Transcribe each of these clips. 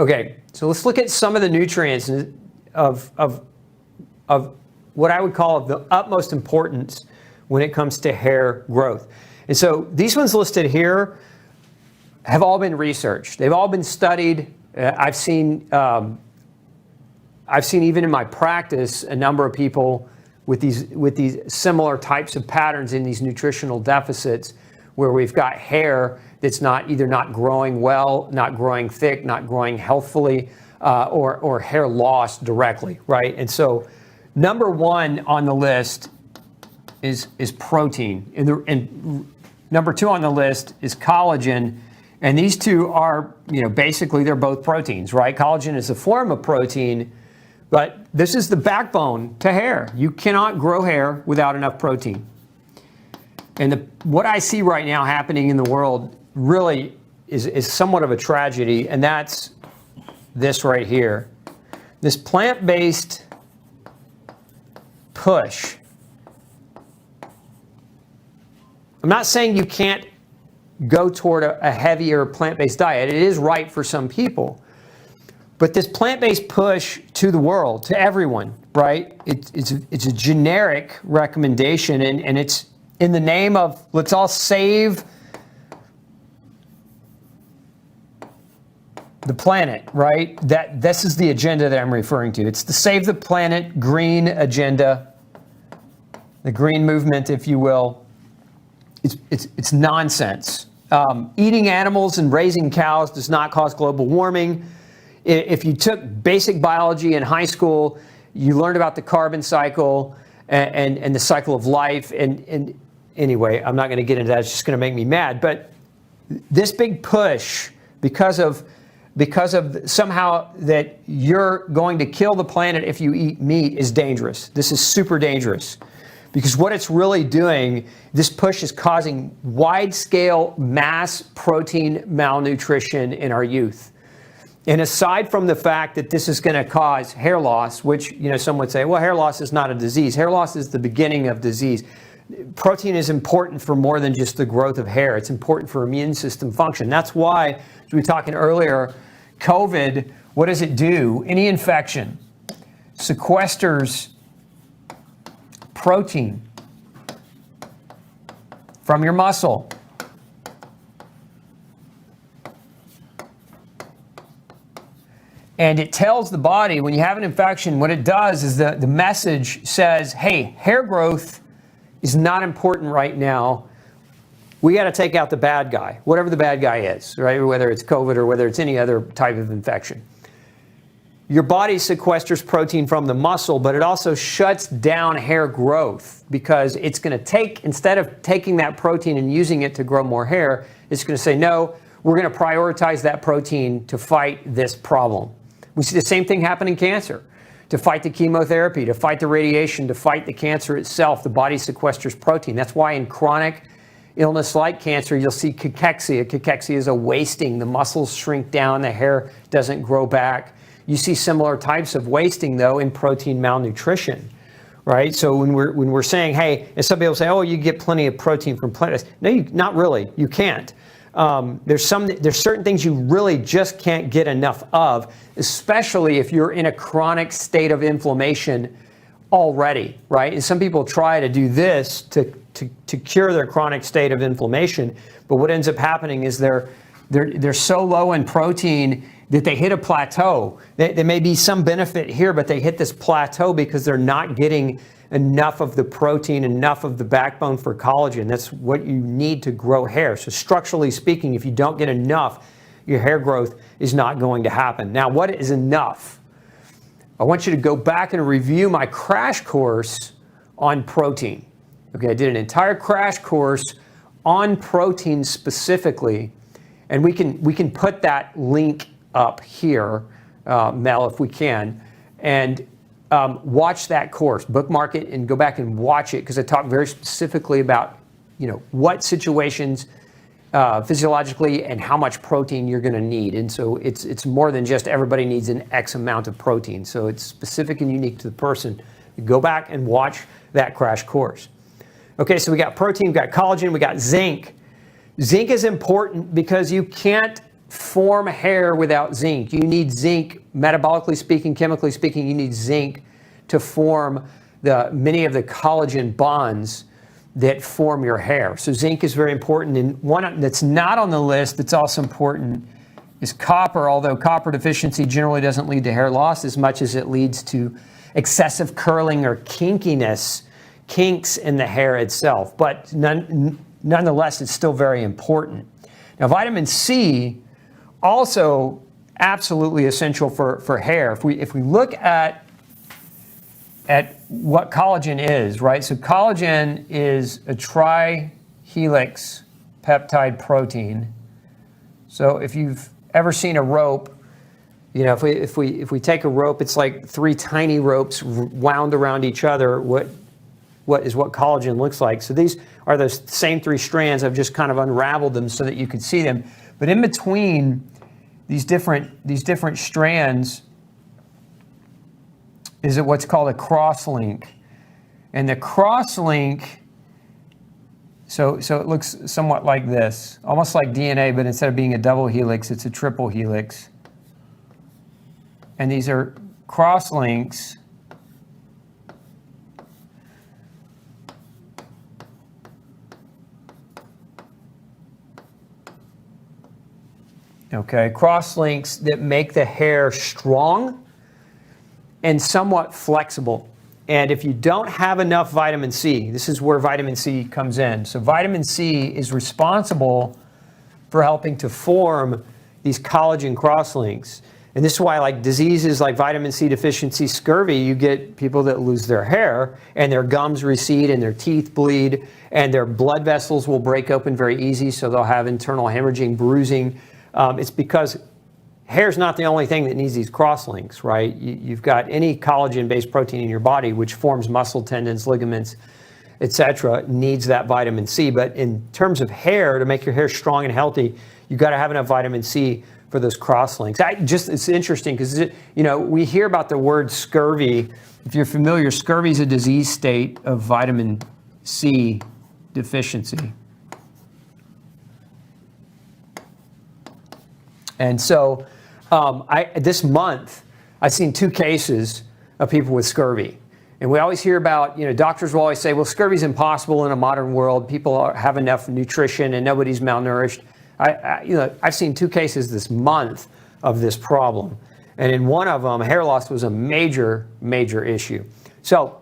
Okay, so let's look at some of the nutrients of what I would call of the utmost importance when it comes to hair growth. And so these ones listed here have all been researched. They've all been studied. I've seen even in my practice a number of people with these similar types of patterns in these nutritional deficits, where we've got hair that's either not growing well, not growing thick, not growing healthfully, or hair loss directly, right? And so number one on the list is protein, and number two on the list is collagen. And these two are, basically they're both proteins, right? Collagen is a form of protein, but this is the backbone to hair. You cannot grow hair without enough protein. And what I see right now happening in the world really is somewhat of a tragedy, and that's this right here. This plant-based push. I'm not saying you can't go toward a heavier plant-based diet. It is right for some people. But this plant-based push to the world, to everyone, right? It's a generic recommendation, and it's in the name of let's all save the planet, right? This is the agenda that I'm referring to. It's the Save the Planet green agenda, the green movement, if you will. It's nonsense. Eating animals and raising cows does not cause global warming. If you took basic biology in high school, you learned about the carbon cycle and the cycle of life. And anyway, I'm not going to get into that. It's just going to make me mad. But this big push, because of somehow that you're going to kill the planet if you eat meat, is dangerous. This is super dangerous. Because what it's really doing, this push is causing wide-scale mass protein malnutrition in our youth. And aside from the fact that this is going to cause hair loss, which, some would say, well, hair loss is not a disease. Hair loss is the beginning of disease. Protein is important for more than just the growth of hair. It's important for immune system function. That's why, as we were talking earlier, COVID, what does it do? Any infection sequesters protein from your muscle. And it tells the body when you have an infection, what it does is the message says, hey, hair growth is not important right now. We got to take out the bad guy, whatever the bad guy is, right? Whether it's COVID or whether it's any other type of infection. Your body sequesters protein from the muscle, but it also shuts down hair growth, because it's going to take, instead of taking that protein and using it to grow more hair, it's going to say, no, we're going to prioritize that protein to fight this problem. We see the same thing happen in cancer. To fight the chemotherapy, to fight the radiation, to fight the cancer itself, the body sequesters protein. That's why in chronic illness like cancer, you'll see cachexia. Cachexia is a wasting. The muscles shrink down, the hair doesn't grow back. You see similar types of wasting, though, in protein malnutrition, right? So when we're saying, hey, and some people say, oh, you get plenty of protein from plants. No, not really. You can't. There's certain things you really just can't get enough of, especially if you're in a chronic state of inflammation already, right? And some people try to do this to cure their chronic state of inflammation, but what ends up happening is they're so low in protein that they hit a plateau. There may be some benefit here, but they hit this plateau because they're not getting enough of the protein, enough of the backbone for collagen. That's what you need to grow hair. So structurally speaking, if you don't get enough, your hair growth is not going to happen. Now, what is enough? I want you to go back and review my crash course on protein. Okay, I did an entire crash course on protein specifically, and we can put that link up here, Mel, if we can, and watch that course, bookmark it, and go back and watch it, because I talk very specifically about, what situations physiologically and how much protein you're going to need. And so it's more than just everybody needs an X amount of protein. So it's specific and unique to the person. Go back and watch that crash course. Okay, so we got protein, we got collagen, we got zinc. Zinc is important because you can't form hair without zinc. You need zinc, metabolically speaking, chemically speaking, you need zinc to form many of the collagen bonds that form your hair. So zinc is very important. And one that's not on the list that's also important is copper, although copper deficiency generally doesn't lead to hair loss as much as it leads to excessive curling or kinks in the hair itself. But nonetheless, it's still very important. Now, vitamin C, also absolutely essential for hair. If we look at what collagen is, right? So collagen is a trihelix peptide protein. So if you've ever seen a rope, you know, if we take a rope, it's like 3 tiny ropes wound around each other. What collagen looks like. So these are those same 3 strands. I've just kind of unraveled them so that you can see them. But in between these different strands is what's called a cross-link. And the cross-link, so it looks somewhat like this, almost like DNA, but instead of being a double helix, it's a triple helix. And these are cross-links cross-links that make the hair strong and somewhat flexible. And if you don't have enough vitamin C, this is where vitamin C comes in. So vitamin C is responsible for helping to form these collagen cross-links. And this is why, like diseases like vitamin C deficiency, scurvy, you get people that lose their hair and their gums recede and their teeth bleed and their blood vessels will break open very easy, so they'll have internal hemorrhaging, bruising. It's because hair is not the only thing that needs these cross-links, right? You've got any collagen-based protein in your body, which forms muscle, tendons, ligaments, etc., needs that vitamin C. But in terms of hair, to make your hair strong and healthy, you've got to have enough vitamin C for those cross-links. It's interesting because, we hear about the word scurvy. If you're familiar, scurvy is a disease state of vitamin C deficiency. And so this month, I've seen 2 cases of people with scurvy. And we always hear about, doctors will always say, well, scurvy is impossible in a modern world. People have enough nutrition and nobody's malnourished. I've seen 2 cases this month of this problem. And in one of them, hair loss was a major, major issue. So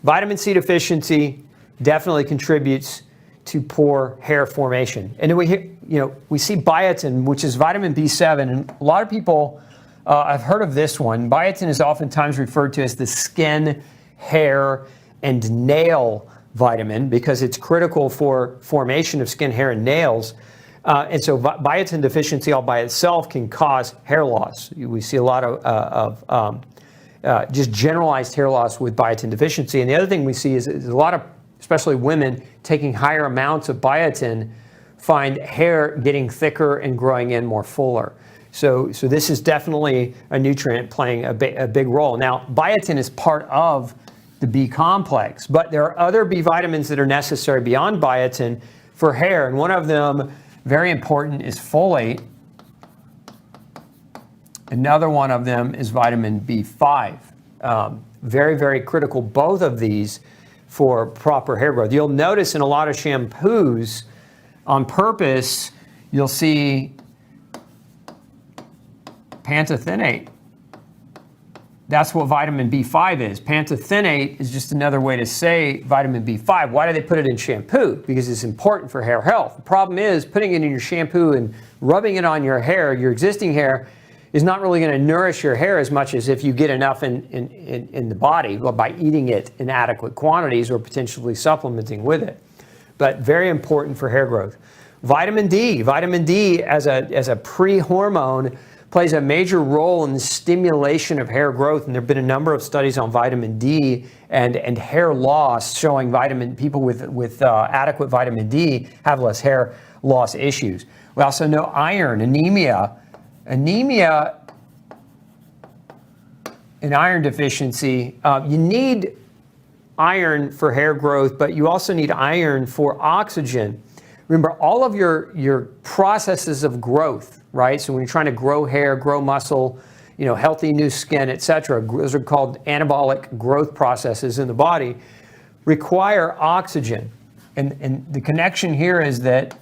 vitamin C deficiency definitely contributes to poor hair formation. And then we see biotin, which is vitamin B7, and a lot of people, I've heard of this one. Biotin is oftentimes referred to as the skin, hair, and nail vitamin because it's critical for formation of skin, hair, and nails. And so biotin deficiency all by itself can cause hair loss. We see a lot of just generalized hair loss with biotin deficiency. And the other thing we see is a lot of, especially women, taking higher amounts of biotin find hair getting thicker and growing in more fuller. So this is definitely a nutrient playing a big role. Now, biotin is part of the B complex, but there are other B vitamins that are necessary beyond biotin for hair. And one of them, very important, is folate. Another one of them is vitamin B5. Very, very critical, both of these, for proper hair growth. You'll notice in a lot of shampoos, on purpose, you'll see pantothenate. That's what vitamin B5 is. Pantothenate is just another way to say vitamin B5. Why do they put it in shampoo? Because it's important for hair health. The problem is putting it in your shampoo and rubbing it on your hair, your existing hair, is not really going to nourish your hair as much as if you get enough in the body by eating it in adequate quantities or potentially supplementing with it. But very important for hair growth. Vitamin D as a pre-hormone plays a major role in the stimulation of hair growth, and there have been a number of studies on vitamin D and hair loss showing people with adequate vitamin D have less hair loss issues. We also know iron, anemia and iron deficiency. You need iron for hair growth, but you also need iron for oxygen. Remember, all of your processes of growth right? So when you're trying to grow hair, grow muscle, healthy new skin, etc., those are called anabolic growth processes in the body, require oxygen. And the connection here is that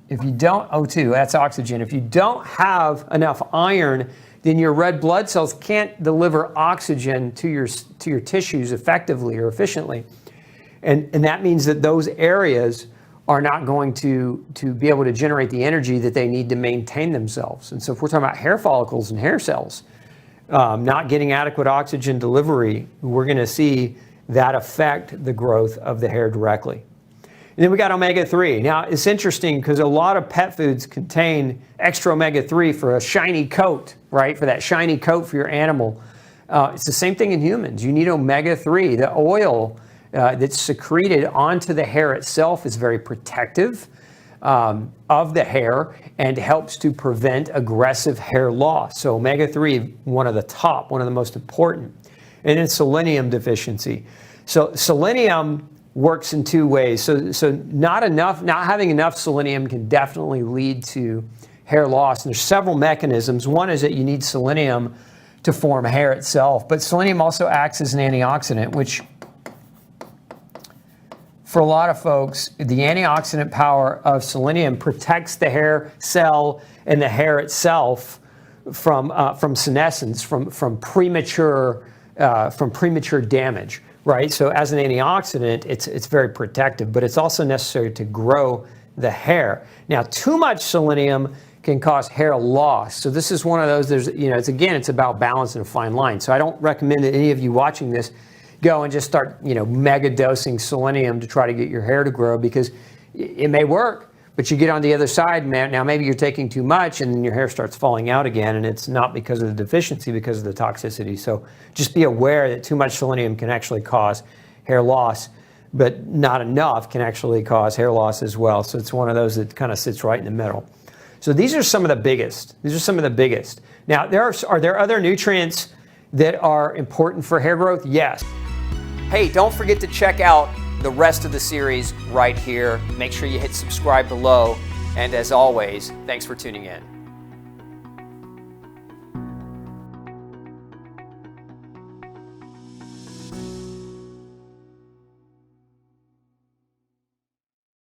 if you don't, O2, that's oxygen. If you don't have enough iron, then your red blood cells can't deliver oxygen to your tissues effectively or efficiently. And that means that those areas are not going to be able to generate the energy that they need to maintain themselves. And so if we're talking about hair follicles and hair cells not getting adequate oxygen delivery, we're going to see that affect the growth of the hair directly. And then we got omega-3. Now, it's interesting because a lot of pet foods contain extra omega-3 for a shiny coat, right? For that shiny coat for your animal. It's the same thing in humans. You need omega-3. The oil that's secreted onto the hair itself is very protective of the hair and helps to prevent aggressive hair loss. So omega-3, one of the most important. And then selenium deficiency. So selenium works in two ways. So not having enough selenium can definitely lead to hair loss. And there's several mechanisms. One is that you need selenium to form hair itself, but selenium also acts as an antioxidant, which for a lot of folks, the antioxidant power of selenium protects the hair cell and the hair itself from senescence, from premature damage. Right, so as an antioxidant, it's very protective, but it's also necessary to grow the hair. Now, too much selenium can cause hair loss. So this is one of those. It's about balance and a fine line. So I don't recommend that any of you watching this go and just start, mega dosing selenium to try to get your hair to grow, because it may work, but you get on the other side, man. Now maybe you're taking too much, and then your hair starts falling out again, and it's not because of the deficiency, because of the toxicity. So just be aware that too much selenium can actually cause hair loss, but not enough can actually cause hair loss as well. So it's one of those that kind of sits right in the middle. So these are some of the biggest. Now, are there other nutrients that are important for hair growth? Yes. Hey, don't forget to check out the rest of the series right here. Make sure you hit subscribe below. And as always, thanks for tuning in.